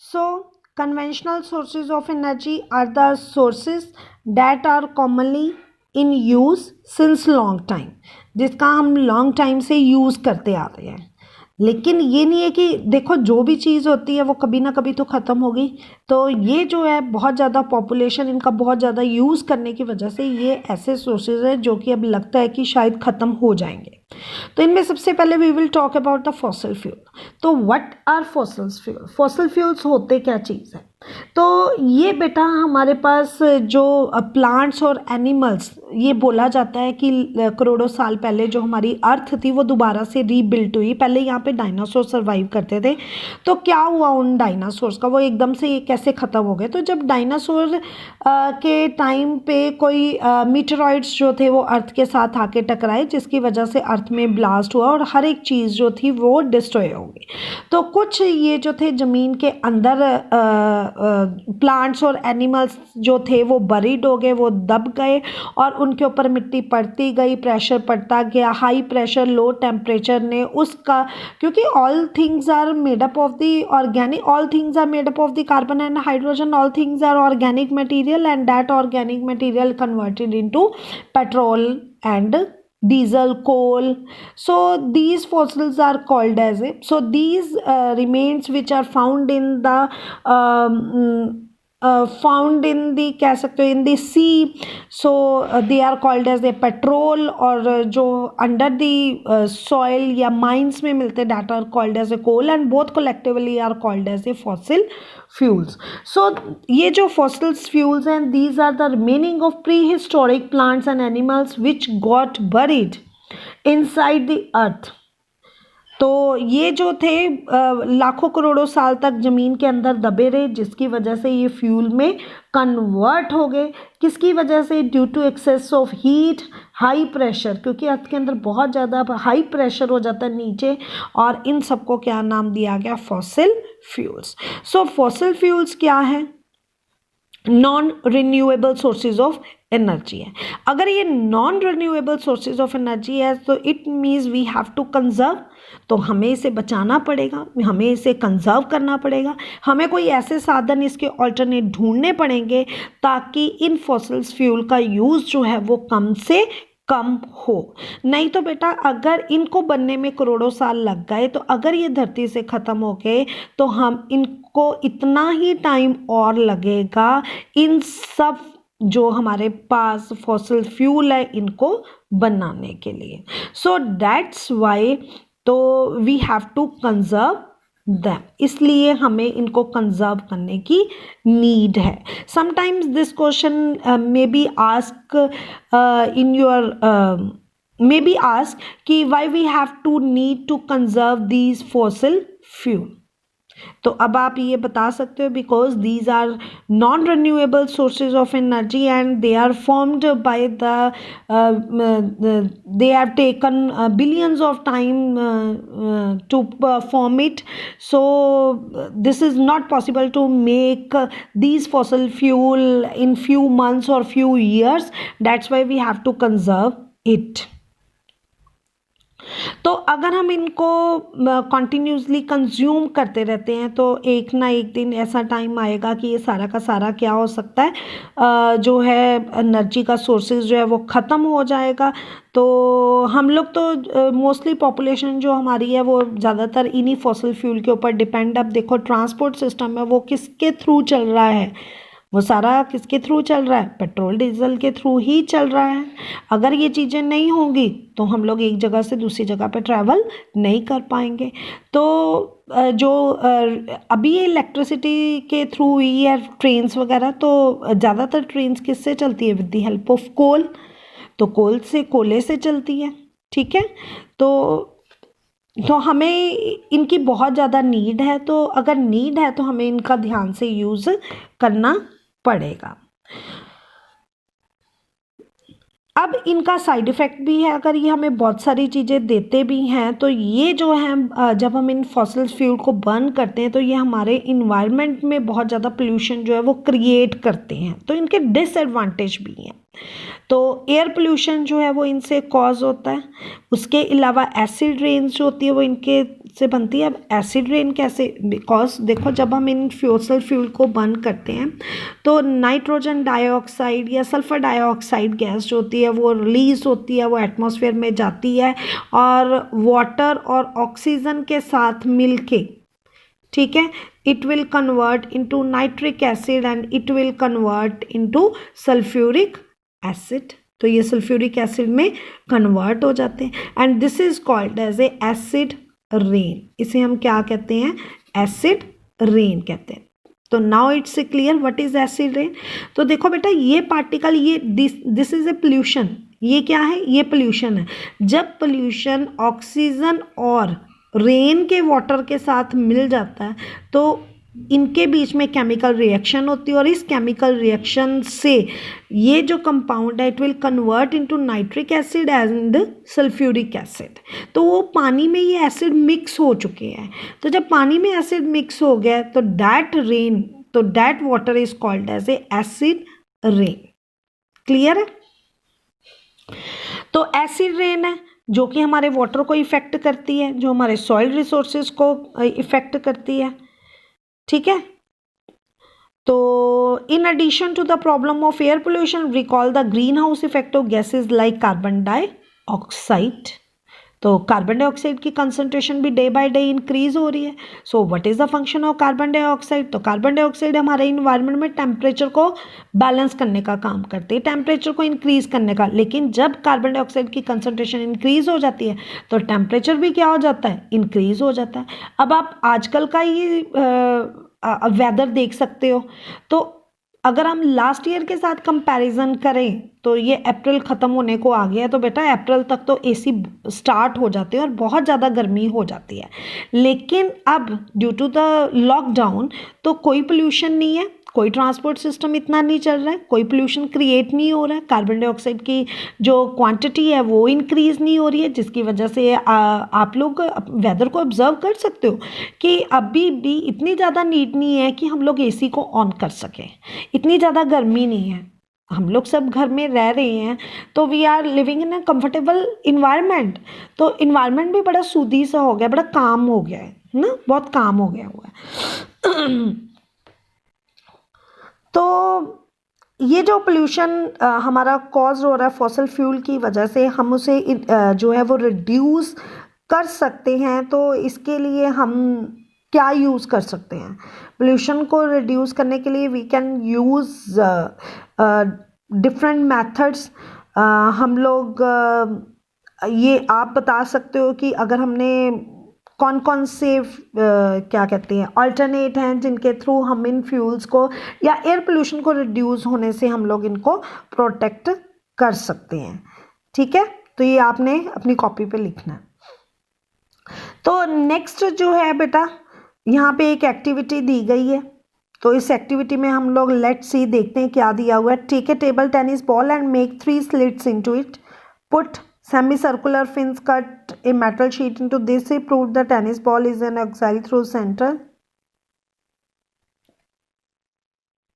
So, conventional sources of energy are the sources that are commonly in use since long time, जिसका हम long time से use करते आ रहे हैं। लेकिन ये नहीं है कि देखो जो भी चीज़ होती है वो कभी ना कभी तो ख़त्म होगी। तो ये जो है बहुत ज़्यादा पॉपुलेशन इनका बहुत ज़्यादा यूज़ करने की वजह से ये ऐसे सोर्सेज है जो कि अब लगता है कि शायद ख़त्म हो जाएंगे। तो इनमें सबसे पहले we will talk about the fossil fuel. तो what are fossil fuel? Fossil fuels होते क्या चीज़ है? तो ये बेटा हमारे पास जो प्लांट्स और एनिमल्स, ये बोला जाता है कि करोड़ों साल पहले जो हमारी अर्थ थी वो दोबारा से रीबिल्ट हुई। पहले यहाँ पे डायनासोर सर्वाइव करते थे। तो क्या हुआ उन डायनासोर्स का, वो एकदम से ये कैसे ख़त्म हो गए? तो जब डायनासोर के टाइम पे कोई मीटरॉइड्स जो थे वो अर्थ के साथ आके टकराए, जिसकी वजह से अर्थ में ब्लास्ट हुआ और हर एक चीज़ जो थी वो डिस्ट्रॉय हो गई। तो कुछ ये जो थे ज़मीन के अंदर प्लांट्स और एनिमल्स जो थे वो बरीड हो गए, वो दब गए और उनके ऊपर मिट्टी पड़ती गई, प्रेशर पड़ता गया, हाई प्रेशर लो टेम्परेचर ने उसका, क्योंकि all things are made up of the organic, all things are made up of the carbon and hydrogen, all things are organic material and that organic material converted into petrol and diesel, coal. So these fossils are called as so these remains which are found in the found in the कह सकते हो in the sea, so they are called as a petrol, और जो under the soil या mines में मिलते that are called as a coal, and both collectively are called as a fossil fuels. So ये जो fossil fuels हैं, these are the remaining of prehistoric plants and animals which got buried inside the earth. तो ये जो थे लाखों करोड़ों साल तक ज़मीन के अंदर दबे रहे, जिसकी वजह से ये फ्यूल में कन्वर्ट हो गए। किसकी वजह से? Due to excess of heat, high pressure, क्योंकि अर्थ के अंदर बहुत ज़्यादा हाई प्रेशर हो जाता है नीचे, और इन सबको क्या नाम दिया गया? Fossil fuels. So fossil fuels क्या है? Non renewable sources of energy है। अगर ये non renewable sources of energy है तो it means we have to conserve, तो हमें इसे बचाना पड़ेगा, हमें इसे कंजर्व करना पड़ेगा, हमें कोई ऐसे साधन इसके ऑल्टरनेट ढूंढने पड़ेंगे ताकि इन फॉसिल्स फ्यूल का यूज़ जो है वो कम से कम हो। नहीं तो बेटा अगर इनको बनने में करोड़ों साल लग गए, तो अगर ये धरती से ख़त्म हो गए तो हम इनको इतना ही टाइम और लगेगा इन सब जो हमारे पास फॉसिल फ्यूल है इनको बनाने के लिए। सो दैट्स वाई तो we have to conserve them, इसलिए हमें इनको कंजर्व करने की नीड है। Sometimes this question may be ask in your may be ask कि why we have to need to conserve these fossil fuel. तो अब आप ये बता सकते हो because these are non renewable sources of energy and they are formed by the they have taken billions of time to form it, so this is not possible to make these fossil fuel in few months or few years. That's why we have to conserve it. तो अगर हम इनको continuously consume करते रहते हैं तो एक ना एक दिन ऐसा टाइम आएगा कि ये सारा का सारा क्या हो सकता है, जो है एनर्जी का सोर्सेज जो है वो ख़त्म हो जाएगा। तो हम लोग तो मोस्टली पॉपुलेशन जो हमारी है वो ज़्यादातर इन्हीं फॉसिल फ्यूल के ऊपर डिपेंड। अब देखो ट्रांसपोर्ट सिस्टम है वो किसके थ्रू चल रहा है? वो सारा किसके थ्रू चल रहा है? पेट्रोल डीजल के थ्रू ही चल रहा है। अगर ये चीज़ें नहीं होंगी तो हम लोग एक जगह से दूसरी जगह पे ट्रैवल नहीं कर पाएंगे। तो जो अभी ये इलेक्ट्रिसिटी के थ्रू हुई है ट्रेन्स वगैरह, तो ज़्यादातर ट्रेन्स किससे चलती है? With the help of coal. तो कोयले से चलती है, ठीक है। तो हमें इनकी बहुत ज़्यादा नीड है, तो अगर नीड है तो हमें इनका ध्यान से यूज़ करना पड़ेगा। अब इनका साइड इफ़ेक्ट भी है। अगर ये हमें बहुत सारी चीज़ें देते भी हैं तो ये जो है जब हम इन फॉसिल फ्यूल को बर्न करते हैं तो ये हमारे इन्वायरमेंट में बहुत ज़्यादा पोल्यूशन जो है वो क्रिएट करते हैं। तो इनके डिसएडवांटेज भी हैं। तो एयर पोल्यूशन जो है वो इनसे कॉज होता है। उसके अलावा एसिड रेन्स जो होती है वो इनके से बनती है। अब एसिड रेन कैसे, बिकॉज देखो जब हम इन फ्यूसल फ्यूल को बर्न करते हैं तो नाइट्रोजन डाइऑक्साइड या सल्फर डाइऑक्साइड गैस जो होती है वो रिलीज होती है, वो एटमॉस्फेयर में जाती है और वाटर और ऑक्सीजन के साथ मिलके, ठीक है, it will convert into nitric acid and it will convert into sulphuric acid. तो ये सल्फ्यूरिक एसिड में कन्वर्ट हो जाते हैं and this is called as a acid rain. इसे हम क्या कहते हैं, एसिड रेन कहते हैं। तो now it's clear what is acid rain. तो देखो बेटा ये पार्टिकल, ये दिस इज ए पोल्यूशन। ये क्या है, ये पोल्यूशन है। जब पोल्यूशन ऑक्सीजन और रेन के वाटर के साथ मिल जाता है तो इनके बीच में केमिकल रिएक्शन होती है और इस केमिकल रिएक्शन से ये जो कंपाउंड है it will convert into nitric acid and sulphuric acid. तो वो पानी में ये एसिड मिक्स हो चुके हैं। तो जब पानी में एसिड मिक्स हो गया तो that water is called as a acid rain. Clear है। तो एसिड रेन है जो कि हमारे वाटर को इफेक्ट करती है, जो हमारे सॉइल रिसोर्सेज को इफेक्ट करती है, ठीक है। तो in addition to the problem of air pollution recall the green house effect of gases like carbon dioxide. तो कार्बन डाइऑक्साइड की कंसंट्रेशन भी डे बाय डे इंक्रीज हो रही है। So what is the function of carbon dioxide. तो carbon dioxide हमारे environment में temperature को बैलेंस करने का काम करती है, टेम्परेचर को इंक्रीज करने का। लेकिन जब कार्बन डाइऑक्साइड की कंसंट्रेशन इंक्रीज हो जाती है तो टेम्परेचर भी क्या हो जाता है, इंक्रीज हो जाता है। अब आप आजकल का ये वेदर देख सकते हो। तो अगर हम लास्ट ईयर के साथ कंपैरिजन करें तो ये अप्रैल ख़त्म होने को आ गया है, तो बेटा अप्रैल तक तो एसी स्टार्ट हो जाते हैं और बहुत ज़्यादा गर्मी हो जाती है। लेकिन अब ड्यू टू द लॉकडाउन तो कोई पोल्यूशन नहीं है, कोई ट्रांसपोर्ट सिस्टम इतना नहीं चल रहा है, कोई पोल्यूशन क्रिएट नहीं हो रहा है, कार्बन डाइऑक्साइड की जो क्वांटिटी है वो इंक्रीज़ नहीं हो रही है, जिसकी वजह से आप लोग वेदर को ऑब्जर्व कर सकते हो कि अभी भी इतनी ज़्यादा नीड नहीं है कि हम लोग एसी को ऑन कर सकें, इतनी ज़्यादा गर्मी नहीं है। हम लोग सब घर में रह रहे हैं तो we are living in a comfortable environment. तो इन्वायरमेंट भी बड़ा सूदी सा हो गया, बड़ा काम हो गया है ना, बहुत काम हो गया हुआ है। तो ये जो पोल्यूशन हमारा कॉज हो रहा है फॉसल फ्यूल की वजह से, हम उसे जो है वो रिड्यूस कर सकते हैं। तो इसके लिए हम क्या यूज़ कर सकते हैं, पोल्यूशन को रिड्यूस करने के लिए we can use different methods. हम लोग ये आप बता सकते हो कि अगर हमने कौन कौन से क्या कहते हैं अल्टरनेट हैं जिनके थ्रू हम इन फ्यूल्स को या एयर पोल्यूशन को रिड्यूस होने से हम लोग इनको प्रोटेक्ट कर सकते हैं। ठीक है, तो ये आपने अपनी कॉपी पे लिखना है। तो नेक्स्ट जो है बेटा, यहाँ पे एक एक्टिविटी दी गई है। तो इस एक्टिविटी में हम लोग लेट्स सी देखते हैं क्या दिया हुआ है। Take a table tennis ball and make 3 slits into it. Put semicircular fins, cut a metal sheet into this. Prove the tennis ball is an axile through center.